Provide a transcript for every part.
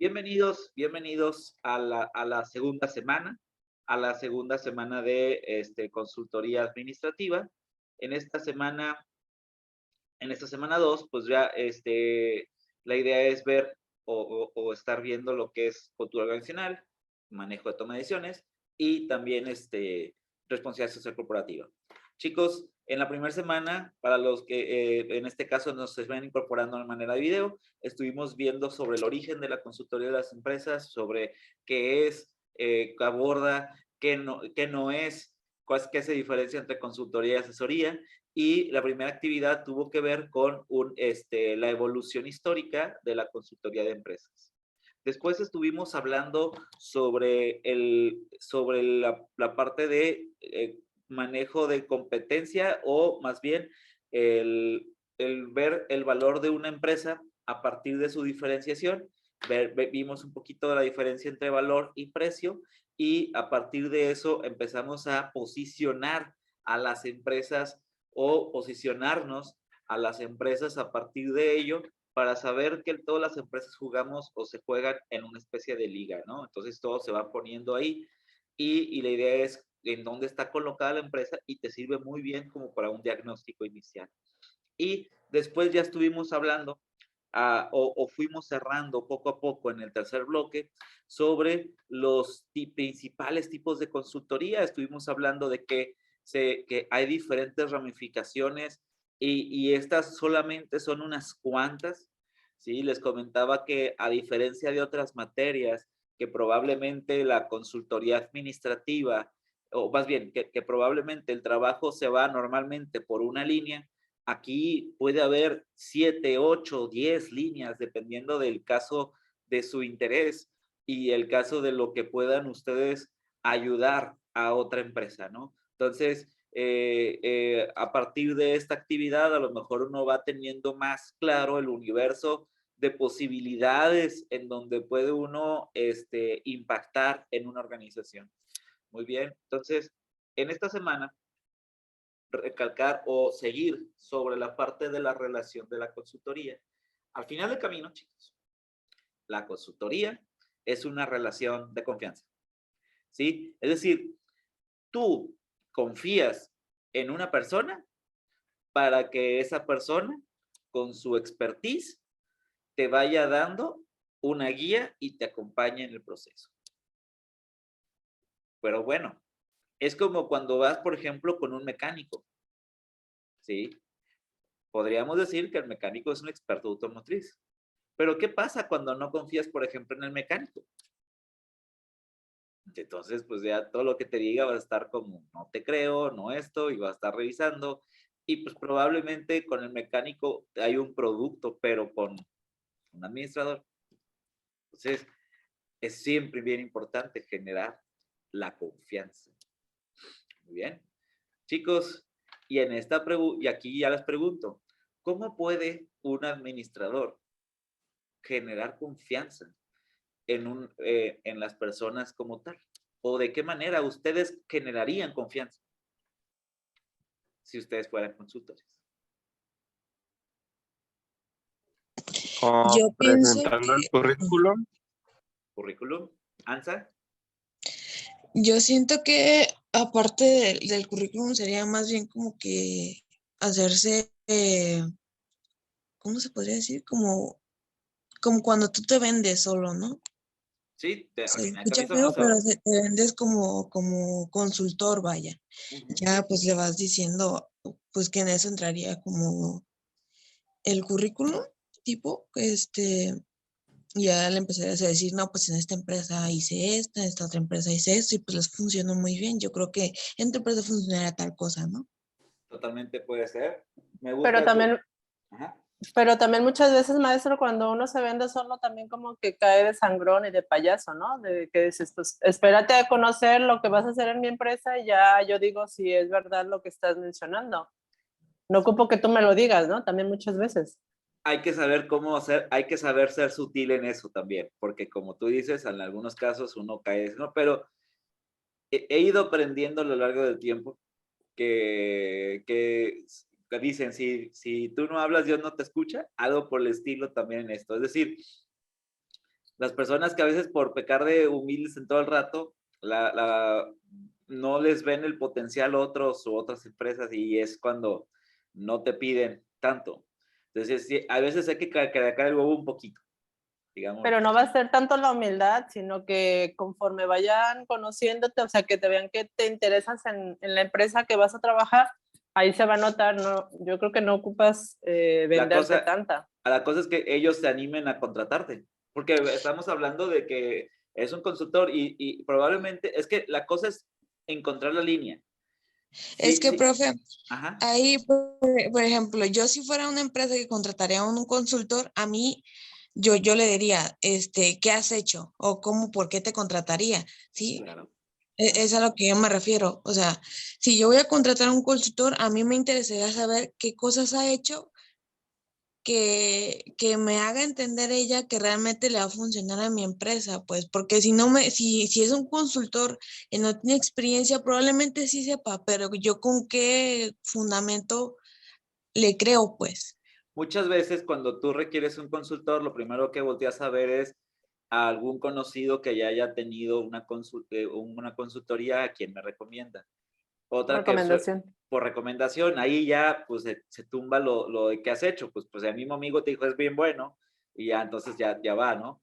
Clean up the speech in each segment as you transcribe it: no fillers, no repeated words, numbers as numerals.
Bienvenidos a la segunda semana de consultoría administrativa. En esta semana, en esta semana 2, pues ya la idea es ver o estar viendo lo que es cultura organizacional, manejo de toma de decisiones y también responsabilidad social corporativa. Chicos, en la primera semana, para los que en este caso nos se van incorporando de manera de video, estuvimos viendo sobre el origen de la consultoría de las empresas, sobre qué es, qué aborda, qué no es, qué se diferencia entre consultoría y asesoría. Y la primera actividad tuvo que ver con la evolución histórica de la consultoría de empresas. Después estuvimos hablando sobre la parte de manejo de competencia, o más bien el ver el valor de una empresa a partir de su diferenciación. Vimos un poquito de la diferencia entre valor y precio, y a partir de eso empezamos a posicionar a las empresas o posicionarnos a las empresas a partir de ello, para saber que todas las empresas jugamos o se juegan en una especie de liga, ¿no? Entonces todo se va poniendo ahí, y la idea es en dónde está colocada la empresa, y te sirve muy bien como para un diagnóstico inicial. Y después ya estuvimos hablando o fuimos cerrando poco a poco en el tercer bloque sobre los principales tipos de consultoría. Estuvimos hablando de que hay diferentes ramificaciones, y estas solamente son unas cuantas, ¿sí? Les comentaba que, a diferencia de otras materias, que probablemente la consultoría administrativa, o más bien, que probablemente el trabajo se va normalmente por una línea, aquí puede haber 7, 8, 10 líneas, dependiendo del caso de su interés y el caso de lo que puedan ustedes ayudar a otra empresa, ¿no? Entonces, a partir de esta actividad, a lo mejor uno va teniendo más claro el universo de posibilidades en donde puede uno impactar en una organización. Muy bien, entonces, en esta semana, recalcar o seguir sobre la parte de la relación de la consultoría. Al final del camino, chicos, la consultoría es una relación de confianza, ¿sí? Es decir, tú confías en una persona para que esa persona, con su expertise, te vaya dando una guía y te acompañe en el proceso. Pero bueno, es como cuando vas, por ejemplo, con un mecánico, ¿sí? Podríamos decir que el mecánico es un experto automotriz. Pero ¿qué pasa cuando no confías, por ejemplo, en el mecánico? Entonces, pues ya todo lo que te diga va a estar como, no te creo, no esto, y va a estar revisando. Y pues probablemente con el mecánico hay un producto, pero con un administrador. Entonces, es siempre bien importante generar la confianza. Muy bien. Chicos, y aquí ya les pregunto, ¿cómo puede un administrador generar confianza en las personas como tal? ¿O de qué manera ustedes generarían confianza si ustedes fueran consultores? Yo pienso Presentando el que, currículum. ¿Currículum? ¿Ansa? yo siento que aparte del currículum sería más bien como que hacerse, ¿cómo se podría decir? Como cuando tú te vendes solo, ¿no? Sí, al Se final del escucha camino no feo, se pero va. te vendes como consultor, vaya. Ya pues le vas diciendo, pues que en eso entraría como el currículum, tipo, y ya le empezarías a decir, no, pues en esta empresa hice esta, en esta otra empresa hice esto, y pues les funcionó muy bien. Yo creo que en tu empresa funcionaría tal cosa, ¿no? Totalmente puede ser. Me Pero gusta eso. también, Ajá. pero también muchas veces, maestro, cuando uno se vende solo, también como que cae de sangrón y de payaso, ¿no? De que dices, pues espérate a conocer lo que vas a hacer en mi empresa y ya yo digo si es verdad lo que estás mencionando. No ocupo que tú me lo digas, ¿no? También muchas veces. Hay que saber cómo hacer, hay que saber ser sutil en eso también, porque como tú dices, en algunos casos uno cae, ¿no? Pero he ido aprendiendo a lo largo del tiempo que dicen, si tú no hablas, Dios no te escucha, algo por el estilo también en esto. Es decir, Las personas que a veces por pecar de humildes en todo el rato, no les ven el potencial otros u otras empresas y es cuando no te piden tanto. Entonces, sí, a veces hay que cracar el huevo un poquito, digamos. Pero no va a ser tanto la humildad, sino que conforme vayan conociéndote, o sea, que te vean que te interesas en la empresa que vas a trabajar, ahí se va a notar, ¿no? Yo creo que no ocupas venderte tanta. La cosa es que ellos se animen a contratarte, porque estamos hablando de que es un consultor y probablemente, es que la cosa es encontrar la línea. Es que, profe, ajá, ahí, por ejemplo, yo si fuera una empresa que contrataría a un consultor, a mí, yo le diría, ¿qué has hecho? O cómo, por qué te contrataría, ¿sí? claro. Es a lo que yo me refiero. O sea, si yo voy a contratar a un consultor, a mí me interesaría saber qué cosas ha hecho que me haga entender ella que realmente le va a funcionar a mi empresa, pues, porque si no si es un consultor y no tiene experiencia, probablemente sí sepa, pero yo con qué fundamento le creo, pues. Muchas veces cuando tú requieres un consultor, lo primero que volteas a ver es a algún conocido que ya haya tenido una consultoría a quien me recomienda. Otra Recomendación. por recomendación, ahí ya pues se tumba lo de que has hecho, pues el mismo amigo te dijo es bien bueno y ya entonces ya va, ¿no?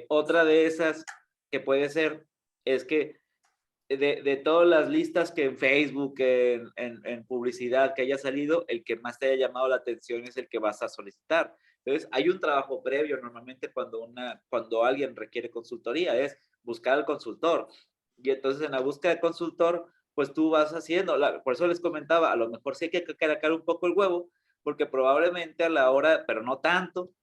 Otra de esas que puede ser es que de todas las listas que en Facebook, en publicidad que haya salido, el que más te haya llamado la atención es el que vas a solicitar. Entonces, hay un trabajo previo normalmente cuando alguien requiere consultoría, es buscar al consultor. Y entonces en la búsqueda de consultor, pues tú vas haciendo, por eso les comentaba, a lo mejor sí hay que caracar un poco el huevo, porque probablemente a la hora, pero no tanto,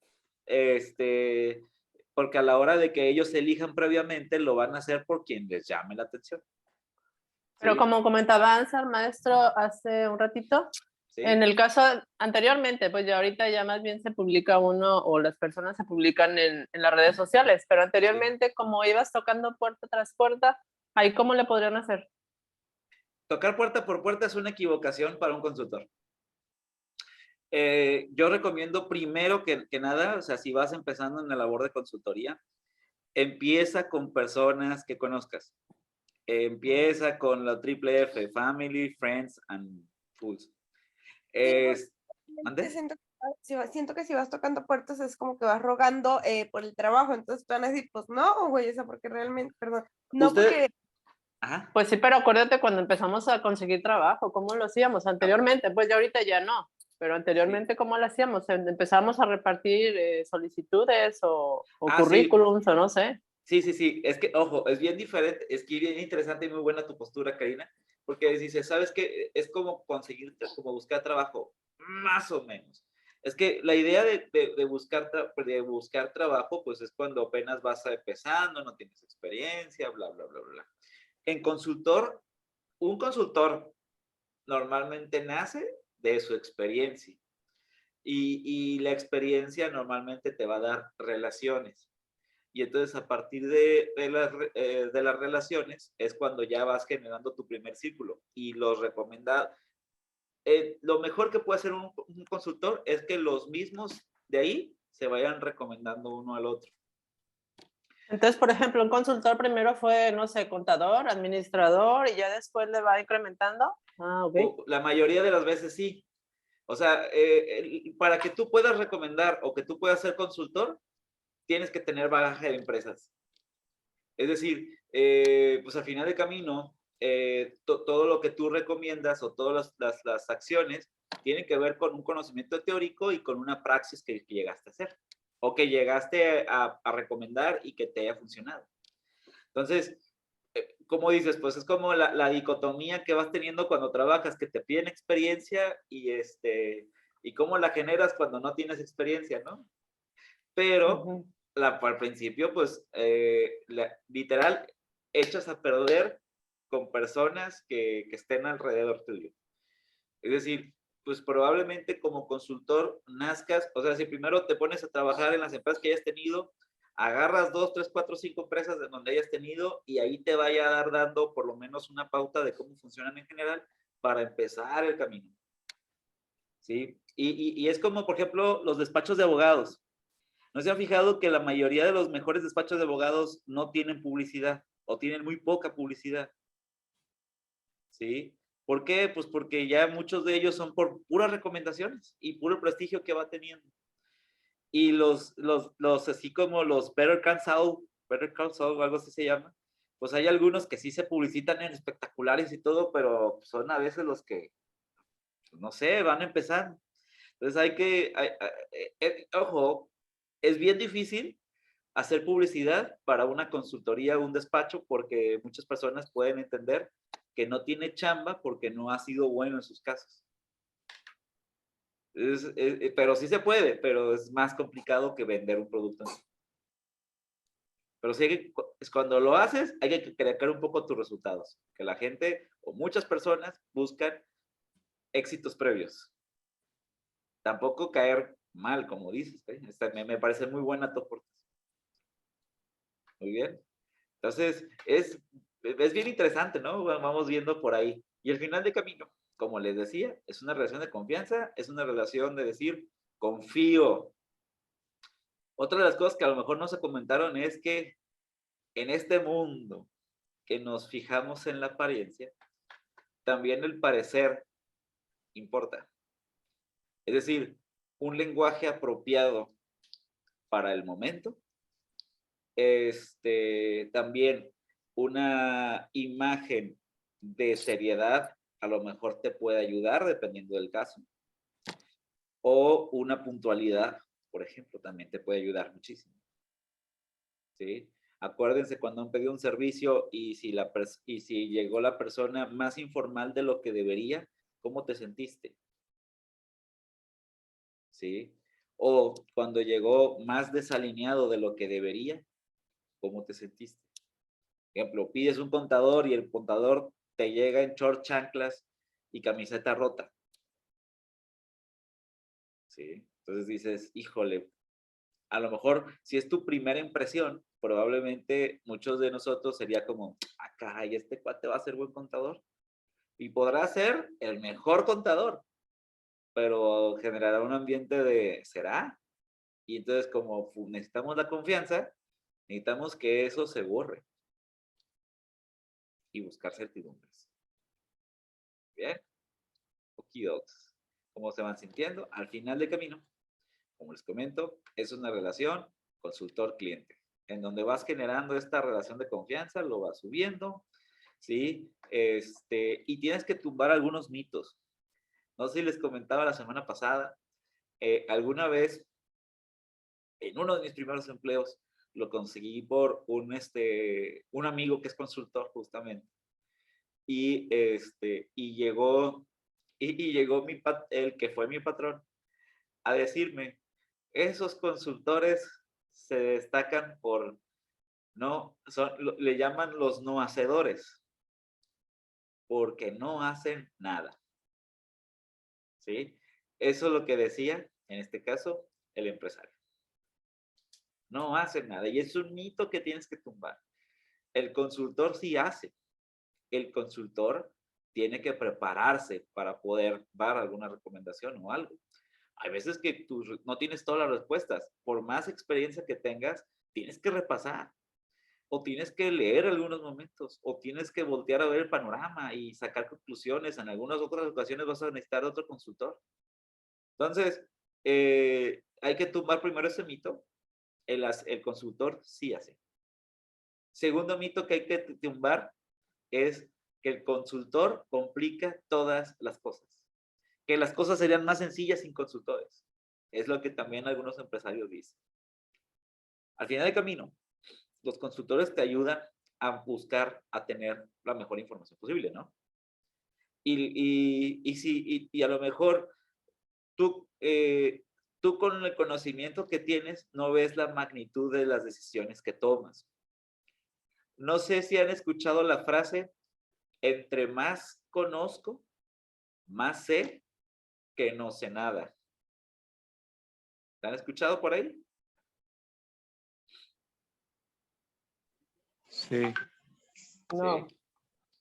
porque a la hora de que ellos elijan previamente, lo van a hacer por quien les llame la atención. Pero ¿Sí? como comentaba el maestro hace un ratito, ¿Sí? en el caso anteriormente, pues ya ahorita ya más bien se publica uno o las personas se publican en las redes sociales, pero anteriormente como ibas tocando puerta tras puerta, ahí cómo le podrían hacer. Tocar puerta por puerta es una equivocación para un consultor. Yo recomiendo primero que nada, o sea, si vas empezando en la labor de consultoría, empieza con personas que conozcas. Empieza con la triple F, Family, Friends and Fools. Siento que si vas tocando puertas es como que vas rogando por el trabajo, entonces te van a decir, pues no, güey, o sea, porque realmente, perdón, no ¿Usted? porque... Ajá. Pues sí, pero acuérdate cuando empezamos a conseguir trabajo, ¿cómo lo hacíamos anteriormente? Pues ya ahorita ya no, pero anteriormente, sí. ¿Cómo lo hacíamos? Empezamos a repartir solicitudes o currículums sí. o no sé. Sí, es que, ojo, es bien diferente, es que bien interesante y muy buena tu postura, Karina, porque dices, ¿sabes qué? Es como conseguir, como buscar trabajo, más o menos. Es que la idea de buscar trabajo, pues es cuando apenas vas empezando, no tienes experiencia, bla, bla, bla, bla. En consultor, un consultor normalmente nace de su experiencia y la experiencia normalmente te va a dar relaciones. Y entonces a partir de las relaciones es cuando ya vas generando tu primer círculo. Y los recomendados, lo mejor que puede hacer un consultor es que los mismos de ahí se vayan recomendando uno al otro. Entonces, por ejemplo, un consultor primero fue, no sé, contador, administrador, y ya después le va incrementando. Ah, ok. La mayoría de las veces sí. O sea, para que tú puedas recomendar o que tú puedas ser consultor, tienes que tener bagaje de empresas. Es decir, pues al final de camino, todo lo que tú recomiendas o todas las acciones tienen que ver con un conocimiento teórico y con una praxis que llegaste a hacer o que llegaste a recomendar y que te haya funcionado. Entonces, como dices, pues es como la dicotomía que vas teniendo cuando trabajas, que te piden experiencia y cómo la generas cuando no tienes experiencia, ¿no? Pero al principio, pues, literal, echas a perder con personas que estén alrededor tuyo. Es decir, pues probablemente como consultor nazcas, o sea, si primero te pones a trabajar en las empresas que hayas tenido, agarras 2, 3, 4, 5 empresas de donde hayas tenido y ahí te vaya a dar dando por lo menos una pauta de cómo funcionan en general para empezar el camino. ¿Sí? Y es como, por ejemplo, los despachos de abogados. ¿No se han fijado que la mayoría de los mejores despachos de abogados no tienen publicidad o tienen muy poca publicidad? ¿Sí? ¿Por qué? Pues porque ya muchos de ellos son por puras recomendaciones y puro prestigio que va teniendo. Y los así como los Better Call Saul, algo así se llama, pues hay algunos que sí se publicitan en espectaculares y todo, pero son a veces los que, no sé, van empezando. Entonces ojo, es bien difícil hacer publicidad para una consultoría o un despacho porque muchas personas pueden entender que no tiene chamba porque no ha sido bueno en sus casos. Pero sí se puede, pero es más complicado que vender un producto. Pero sí, es cuando lo haces, hay que crear un poco tus resultados. Que la gente o muchas personas buscan éxitos previos. Tampoco caer mal, como dices. Me parece muy buena tu aportación. Muy bien. Entonces, es bien interesante, ¿no? Vamos viendo por ahí. Y el final de camino, como les decía, es una relación de confianza, es una relación de decir, confío. Otra de las cosas que a lo mejor no se comentaron es que en este mundo que nos fijamos en la apariencia, también el parecer importa. Es decir, un lenguaje apropiado para el momento, también una imagen de seriedad a lo mejor te puede ayudar dependiendo del caso, o una puntualidad, por ejemplo, también te puede ayudar muchísimo. ¿Sí? Acuérdense cuando han pedido un servicio y si llegó la persona más informal de lo que debería, ¿cómo te sentiste? ¿Sí? O cuando llegó más desalineado de lo que debería, ¿cómo te sentiste? Por ejemplo, pides un contador y el contador te llega en short, chanclas y camiseta rota. ¿Sí? Entonces dices, híjole, a lo mejor si es tu primera impresión, probablemente muchos de nosotros sería como, caray, este cuate va a ser buen contador. Y podrá ser el mejor contador, pero generará un ambiente de, ¿será? Y entonces como necesitamos la confianza, necesitamos que eso se borre y buscar certidumbres. Bien, okidoks. ¿Cómo se van sintiendo? Al final del camino, como les comento, es una relación consultor-cliente, en donde vas generando esta relación de confianza, lo vas subiendo, ¿sí? Y tienes que tumbar algunos mitos. No sé si les comentaba la semana pasada, alguna vez, en uno de mis primeros empleos, lo conseguí por un amigo que es consultor justamente. Y llegó el que fue mi patrón a decirme, esos consultores se destacan por le llaman los no hacedores, porque no hacen nada. ¿Sí? Eso es lo que decía, en este caso, el empresario. No hacen nada, y es un mito que tienes que tumbar. El consultor sí hace. El consultor tiene que prepararse para poder dar alguna recomendación o algo. Hay veces que tú no tienes todas las respuestas. Por más experiencia que tengas, tienes que repasar. O tienes que leer algunos momentos. O tienes que voltear a ver el panorama y sacar conclusiones. En algunas otras ocasiones vas a necesitar otro consultor. Entonces, hay que tumbar primero ese mito. El consultor sí hace. Segundo mito que hay que tumbar es que el consultor complica todas las cosas. Que las cosas serían más sencillas sin consultores. Es lo que también algunos empresarios dicen. Al final del camino, los consultores te ayudan a buscar, a tener la mejor información posible, ¿no? Y a lo mejor tú con el conocimiento que tienes no ves la magnitud de las decisiones que tomas. No sé si han escuchado la frase, entre más conozco, más sé que no sé nada. ¿La han escuchado por ahí? Sí. No.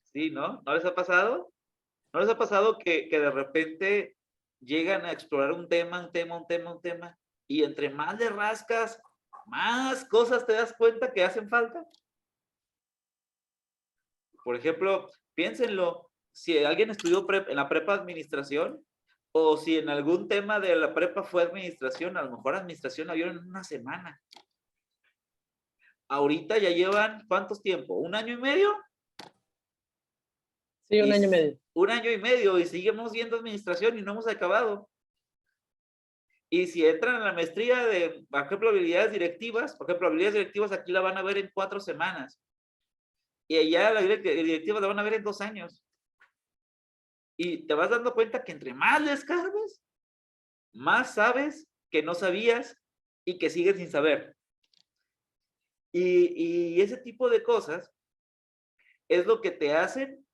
Sí, ¿no? ¿No les ha pasado? ¿No les ha pasado que de repente llegan a explorar un tema, y entre más le rascas, más cosas te das cuenta que hacen falta. Por ejemplo, piénsenlo, si alguien estudió en la prepa administración, o si en algún tema de la prepa fue administración, a lo mejor administración la vieron en una semana. Ahorita ya llevan, ¿cuántos tiempo? ¿1 año y medio? Sí, 1 año y medio. 1 año y medio y seguimos viendo administración y no hemos acabado. Y si entran a la maestría de, por ejemplo, habilidades directivas, aquí la van a ver en 4 semanas. Y allá la directiva la van a ver en 2 años. Y te vas dando cuenta que entre más le escarbes, más sabes que no sabías y que sigues sin saber. Y ese tipo de cosas es lo que te hacen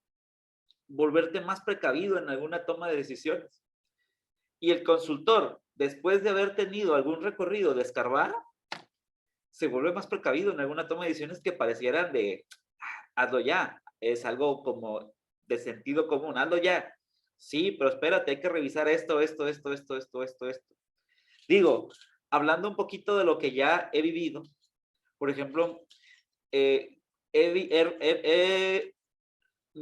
volverte más precavido en alguna toma de decisiones. Y el consultor, después de haber tenido algún recorrido de escarbar, se vuelve más precavido en alguna toma de decisiones que parecieran de, hazlo ya, es algo como de sentido común, hazlo ya. Sí, pero espérate, hay que revisar esto. Digo, hablando un poquito de lo que ya he vivido, por ejemplo, me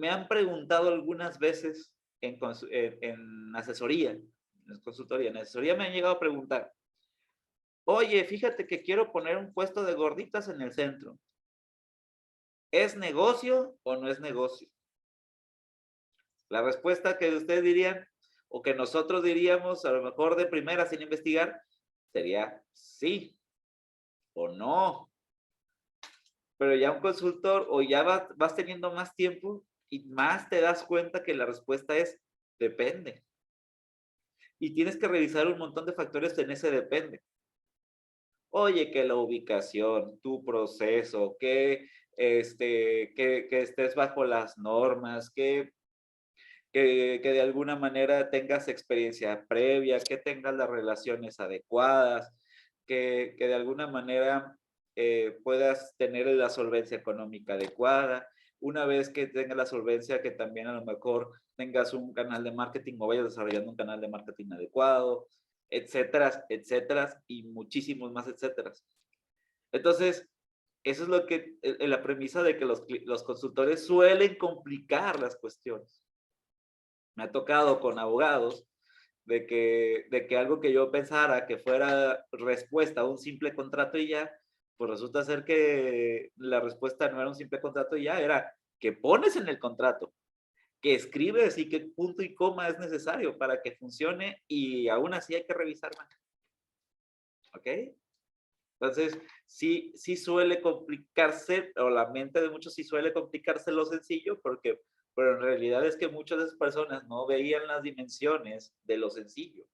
han preguntado algunas veces en asesoría, en consultoría, en asesoría me han llegado a preguntar, oye, fíjate que quiero poner un puesto de gorditas en el centro. ¿Es negocio o no es negocio? La respuesta que ustedes dirían, o que nosotros diríamos, a lo mejor de primera sin investigar, sería sí o no. Pero ya un consultor, o ya vas teniendo más tiempo y más te das cuenta que la respuesta es depende. Y tienes que revisar un montón de factores en ese depende. Oye, que la ubicación, tu proceso, que estés bajo las normas, que de alguna manera tengas experiencia previa, que tengas las relaciones adecuadas, que de alguna manera puedas tener la solvencia económica adecuada. Una vez que tengas la solvencia, que también a lo mejor tengas un canal de marketing o vayas desarrollando un canal de marketing adecuado, etcétera, etcétera, y muchísimos más etcéteras. Entonces, eso es lo que, la premisa de que los consultores suelen complicar las cuestiones. Me ha tocado con abogados de que algo que yo pensara que fuera respuesta a un simple contrato y ya, pues resulta ser que la respuesta no era un simple contrato y ya, era que pones en el contrato, que escribes y que punto y coma es necesario para que funcione y aún así hay que revisar más. ¿Ok? Entonces, sí suele complicarse, o la mente de muchos sí suele complicarse lo sencillo, pero en realidad es que muchas de esas personas no veían las dimensiones de lo sencillo.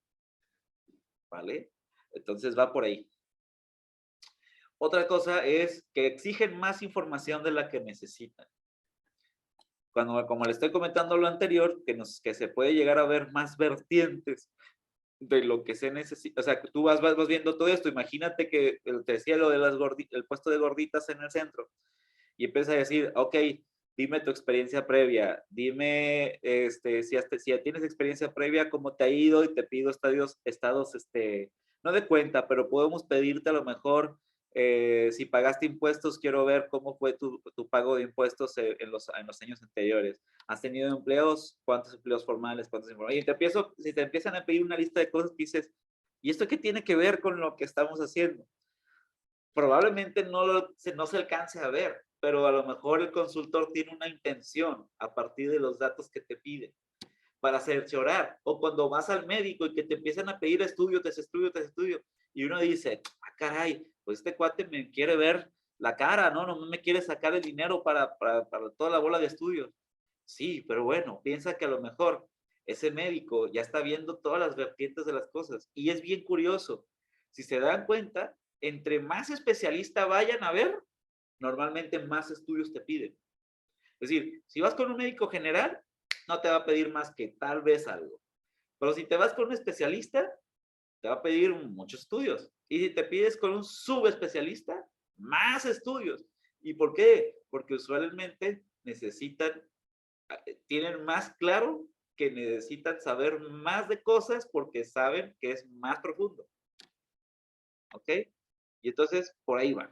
¿Vale? Entonces va por ahí. Otra cosa es que exigen más información de la que necesitan. Como le estoy comentando lo anterior, que se puede llegar a ver más vertientes de lo que se necesita. O sea, que tú vas viendo todo esto. Imagínate que te decía lo de el puesto de gorditas en el centro. Y empieza a decir, ok, dime tu experiencia previa. Dime si tienes experiencia previa, cómo te ha ido, y te pido estados, no de cuenta, pero podemos pedirte a lo mejor, si pagaste impuestos, quiero ver cómo fue tu pago de impuestos en los años anteriores. ¿Has tenido empleos? ¿Cuántos empleos formales? ¿Cuántos informales? Y si te empiezan a pedir una lista de cosas que dices, ¿y esto qué tiene que ver con lo que estamos haciendo? Probablemente no se alcance a ver, pero a lo mejor el consultor tiene una intención a partir de los datos que te piden para cerciorar. O cuando vas al médico y que te empiezan a pedir estudio, y uno dice, caray, pues este cuate me quiere ver la cara, no me quiere sacar el dinero para toda la bola de estudios. Sí, pero bueno, piensa que a lo mejor ese médico ya está viendo todas las vertientes de las cosas. Y es bien curioso, si se dan cuenta, entre más especialistas vayan a ver, normalmente más estudios te piden. Es decir, si vas con un médico general, no te va a pedir más que tal vez algo. Pero si te vas con un especialista, te va a pedir muchos estudios. Y si te pides con un subespecialista, más estudios. ¿Y por qué? Porque usualmente tienen más claro que necesitan saber más de cosas porque saben que es más profundo. ¿Ok? Y entonces, por ahí van.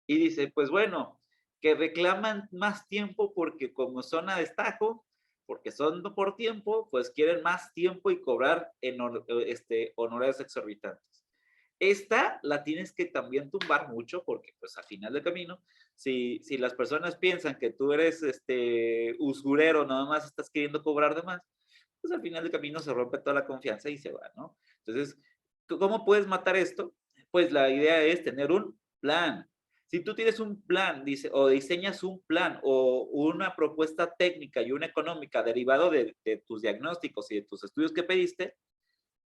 Y dice, pues bueno, que reclaman más tiempo porque como son a destajo, porque son por tiempo, pues quieren más tiempo y cobrar en honorarios exorbitantes. Esta la tienes que también tumbar mucho porque pues al final del camino, si las personas piensan que tú eres usurero, nada más estás queriendo cobrar de más, pues al final del camino se rompe toda la confianza y se va, ¿no? Entonces, ¿cómo puedes matar esto? Pues la idea es tener un plan. Si tú tienes un plan, dice, o diseñas un plan o una propuesta técnica y una económica derivado de tus diagnósticos y de tus estudios que pediste,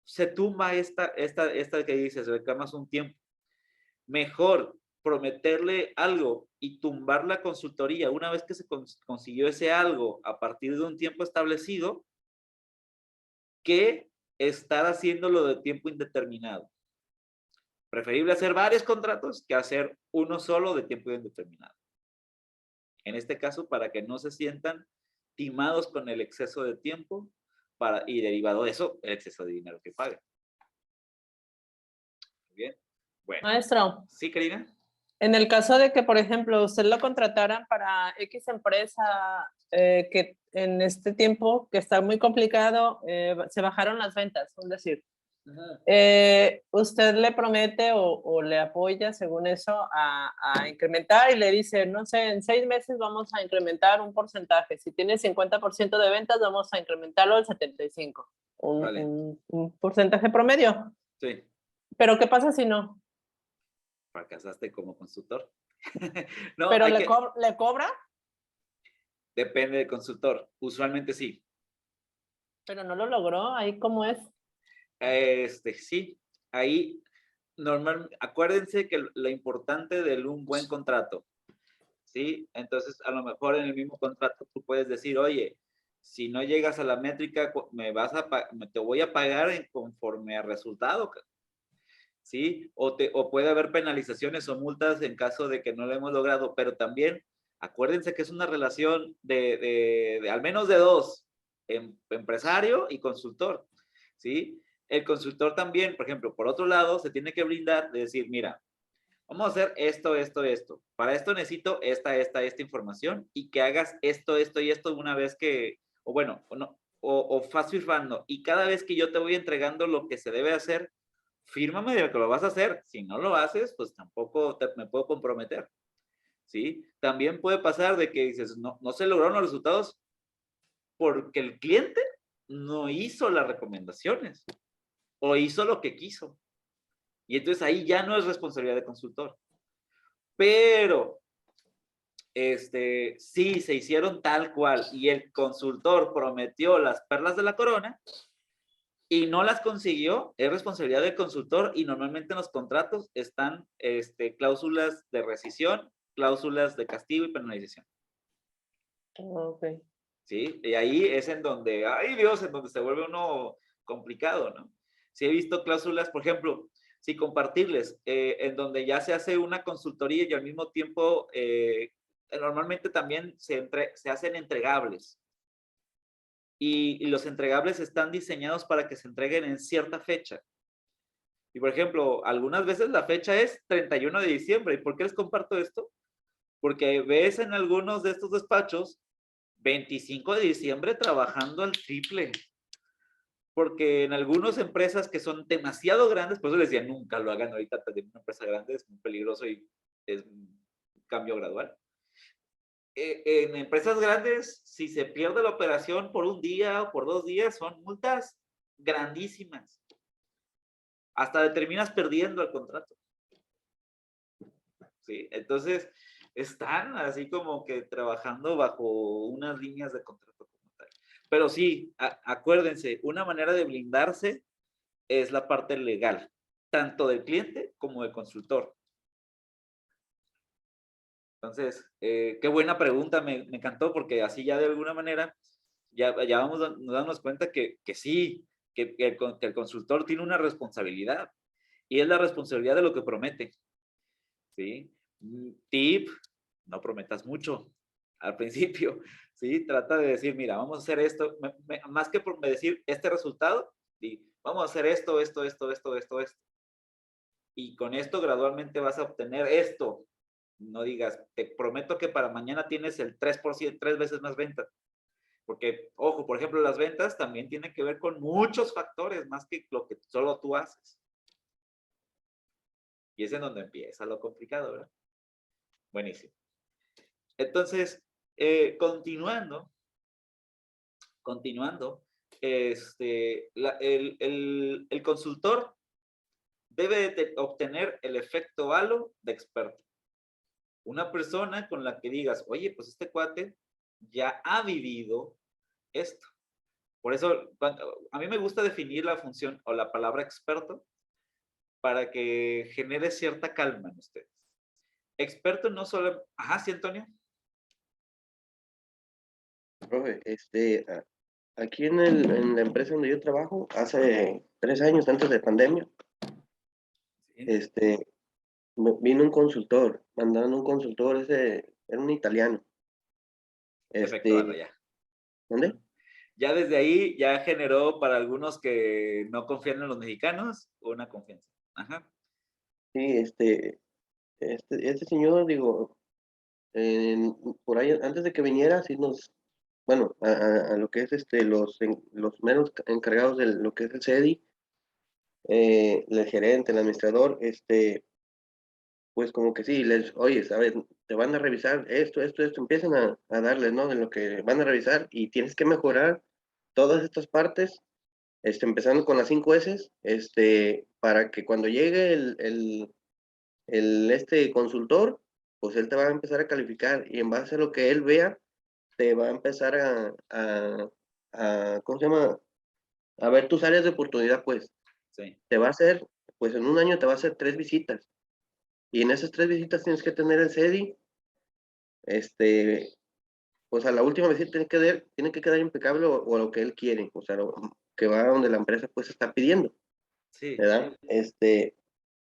se tumba esta que dices, reclamas un tiempo. Mejor prometerle algo y tumbar la consultoría una vez que se consiguió ese algo a partir de un tiempo establecido, que estar haciéndolo de tiempo indeterminado. Preferible hacer varios contratos que hacer uno solo de tiempo indeterminado. En este caso, para que no se sientan timados con el exceso de tiempo y derivado de eso, el exceso de dinero que paguen. Bien. Bueno. Maestro. Sí, Karina. En el caso de que, por ejemplo, usted lo contrataran para X empresa, que en este tiempo, que está muy complicado, se bajaron las ventas, es decir, usted le promete o le apoya, según eso, a incrementar y le dice, no sé, en 6 meses vamos a incrementar un porcentaje. Si tiene 50% de ventas, vamos a incrementarlo al 75%. Vale. Un porcentaje promedio. Sí. Pero ¿qué pasa si no? Fracasaste como consultor. No, ¿Pero le cobra? Depende del consultor. Usualmente sí. Pero no lo logró. ¿Ahí cómo es? Sí. Ahí, acuérdense que lo importante de un buen contrato, ¿sí? Entonces, a lo mejor en el mismo contrato tú puedes decir, oye, si no llegas a la métrica, te voy a pagar conforme a resultado, ¿sí? O puede haber penalizaciones o multas en caso de que no lo hemos logrado, pero también acuérdense que es una relación de al menos de dos, empresario y consultor, ¿sí? El consultor también, por ejemplo, por otro lado, se tiene que blindar de decir, mira, vamos a hacer esto. Para esto necesito esta información y que hagas esto y esto una vez que, o bueno, o fast firmando. Y cada vez que yo te voy entregando lo que se debe hacer, fírmame de lo que lo vas a hacer. Si no lo haces, pues tampoco me puedo comprometer, ¿sí? También puede pasar de que dices, no se lograron los resultados porque el cliente no hizo las recomendaciones o hizo lo que quiso. Y entonces ahí ya no es responsabilidad del consultor. Pero, sí, se hicieron tal cual y el consultor prometió las perlas de la corona y no las consiguió, es responsabilidad del consultor y normalmente en los contratos están cláusulas de rescisión, cláusulas de castigo y penalización. Ok. ¿Sí? Y ahí es en donde, ay Dios, en donde se vuelve uno complicado, ¿no? Sí he visto cláusulas, por ejemplo, sí compartirles, en donde ya se hace una consultoría y al mismo tiempo, normalmente también se hacen entregables. Y los entregables están diseñados para que se entreguen en cierta fecha. Y por ejemplo, algunas veces la fecha es 31 de diciembre. ¿Y por qué les comparto esto? Porque ves en algunos de estos despachos 25 de diciembre trabajando al triple. Porque en algunas empresas que son demasiado grandes, por eso les decía, nunca lo hagan ahorita, tener una empresa grande es muy peligroso y es un cambio gradual. En empresas grandes, si se pierde la operación por un día o por 2 días, son multas grandísimas. Hasta terminas perdiendo el contrato. ¿Sí? Entonces, están así como que trabajando bajo unas líneas de contrato como tal. Pero sí, acuérdense, una manera de blindarse es la parte legal, tanto del cliente como del consultor. Entonces, qué buena pregunta, me encantó porque así ya de alguna manera ya vamos dándonos cuenta que sí, que el consultor tiene una responsabilidad y es la responsabilidad de lo que promete, ¿sí? Tip, no prometas mucho al principio, ¿sí? Trata de decir, mira, vamos a hacer esto, más que por decir este resultado, vamos a hacer esto. y con esto gradualmente vas a obtener esto. No digas, te prometo que para mañana tienes el 3%, 3 veces más ventas. Porque, ojo, por ejemplo, las ventas también tienen que ver con muchos factores, más que lo que solo tú haces. Y es en donde empieza lo complicado, ¿verdad? Buenísimo. Entonces, continuando, el consultor debe de obtener el efecto halo de experto. Una persona con la que digas, oye, pues este cuate ya ha vivido esto. Por eso, a mí me gusta definir la función o la palabra experto para que genere cierta calma en ustedes. Experto no solo... Ajá, sí, Antonio. Profe, aquí en la empresa donde yo trabajo, hace 3 años antes de pandemia, Sí. vino un consultor, mandaron un consultor, era un italiano. Efecto halo, ya. ¿Dónde? Ya desde ahí ya generó para algunos que no confían en los mexicanos una confianza. Ajá. Sí, este señor, digo, por ahí, antes de que viniera, sí bueno, a lo que es los meros encargados de lo que es el CEDI, el gerente, el administrador, pues como que sí, oye, ¿sabes? Te van a revisar esto, empiezan a darles, ¿no? De lo que van a revisar y tienes que mejorar todas estas partes, empezando con las 5 S, para que cuando llegue el consultor, pues él te va a empezar a calificar y en base a lo que él vea, te va a empezar ¿cómo se llama? A ver tus áreas de oportunidad, pues. Sí. Te va a hacer, pues en un año te va a hacer 3 visitas. Y en esas 3 visitas tienes que tener el CEDI, pues a la última visita tiene que quedar impecable o lo que él quiere, o sea, que va donde la empresa pues está pidiendo, Sí. ¿verdad?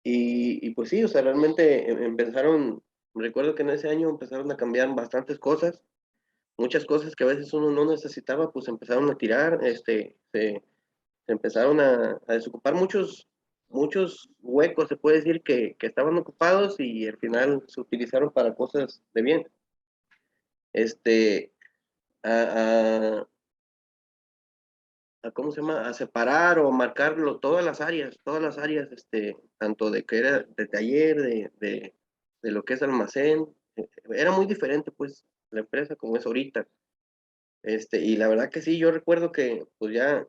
Y pues sí, o sea, realmente recuerdo que en ese año empezaron a cambiar bastantes cosas, muchas cosas que a veces uno no necesitaba, pues empezaron a tirar, se empezaron a desocupar muchos huecos, se puede decir, que estaban ocupados y al final se utilizaron para cosas de bien. A, a- ¿Cómo se llama? A separar o marcarlo todas las áreas, tanto de que era de taller, de lo que es almacén, era muy diferente, pues, la empresa como es ahorita. Y la verdad que sí, yo recuerdo que, pues ya,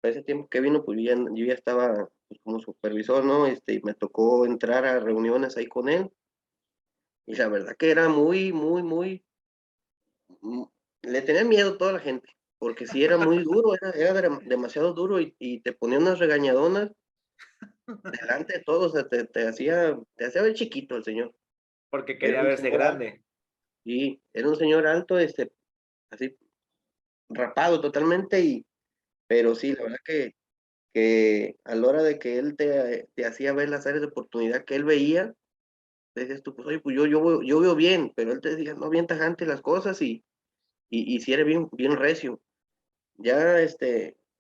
para ese tiempo que vino, pues yo ya estaba pues, como supervisor, ¿no? Y me tocó entrar a reuniones ahí con él, y la verdad que era mm, le tenía miedo a toda la gente, porque sí era muy duro, era demasiado duro y te ponía unas regañadonas delante de todos, o sea, te hacía ver chiquito el señor. Porque Era quería un verse señor alto, grande. y era un señor alto, así rapado totalmente, pero sí, la verdad que a la hora de que él te hacía ver las áreas de oportunidad que él veía, decías tú, pues oye, pues yo veo bien, pero él te decía, no, bien tajante las cosas y si eres bien recio. Ya,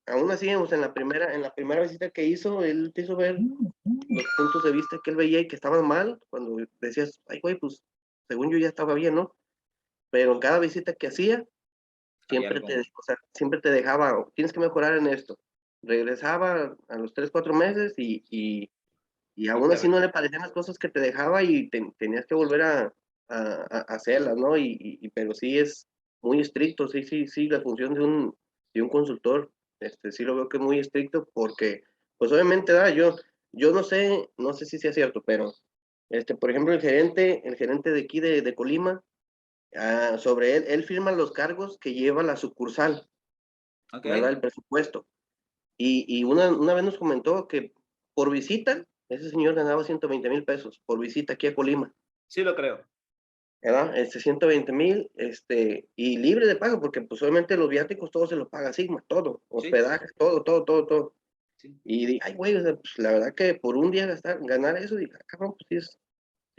aún así, o sea, en la primera visita que hizo, él te hizo ver los puntos de vista que él veía y que estaban mal, cuando decías, ay, güey, pues, según yo ya estaba bien, ¿no? Pero en cada visita que hacía, Había algo. siempre te dejaba, tienes que mejorar en esto. Regresaba a los 3, 4 meses y aún así no le parecían las cosas que te dejaba y tenías que volver a hacerlas, ¿no? Pero sí es muy estricto, sí, la función de un consultor, sí lo veo que es muy estricto porque, pues obviamente, yo no sé si sea cierto, pero, por ejemplo, el gerente de aquí de Colima, sobre él firma los cargos que lleva la sucursal, Ok. ¿verdad? El presupuesto. Y una vez nos comentó que por visita, ese señor ganaba 120,000 pesos por visita aquí a Colima, Sí lo creo. ¿verdad? 120,000, y libre de pago, porque pues obviamente los viáticos todos se los paga Sigma, todo, Sí. hospedaje, todo. Sí. Y dije, ay, güey, o sea, pues la verdad que por un día ganar eso, dije, cabrón, pues sí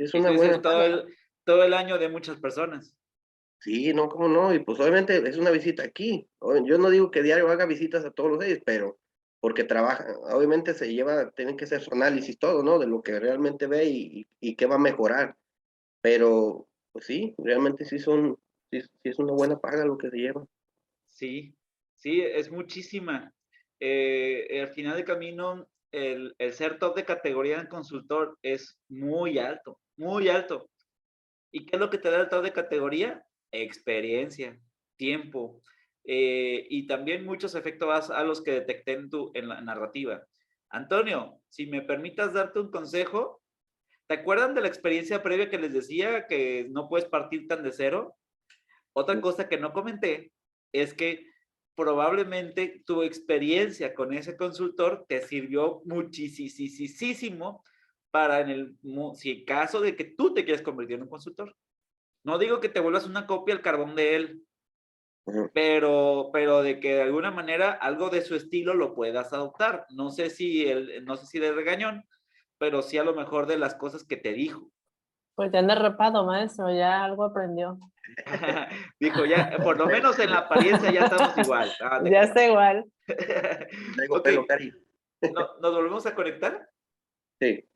es Y una tú dices buena paga. todo el año de muchas personas. Sí, no, cómo no, y pues obviamente es una visita aquí. Yo no digo que diario haga visitas a todos los días, pero porque trabaja, obviamente tienen que hacer su análisis todo, ¿no? De lo que realmente ve y qué va a mejorar. Pero, pues sí, realmente sí es una buena paga lo que se lleva. Sí, sí, es muchísima. Al final del camino, el ser top de categoría en consultor es muy alto, muy alto. ¿Y qué es lo que te da el top de categoría? Experiencia, tiempo, y también muchos efectos a los que detecté en la narrativa. Antonio, si me permitas darte un consejo, ¿te acuerdan de la experiencia previa que les decía que no puedes partir tan de cero? Otra cosa que no comenté es que probablemente tu experiencia con ese consultor te sirvió muchísimo para si en caso de que tú te quieres convertir en un consultor. No digo que te vuelvas una copia al carbón de él, Ujú. pero de que de alguna manera algo de su estilo lo puedas adoptar. No sé si de regañón, pero sí a lo mejor de las cosas que te dijo. Pues ya anda repado, maestro, ya algo aprendió. Dijo, ya, por lo menos en la apariencia ya estamos igual. Ah, te Ya creas. está igual. Traigo Ok, pelo, Cari. ¿nos volvemos a conectar? Sí.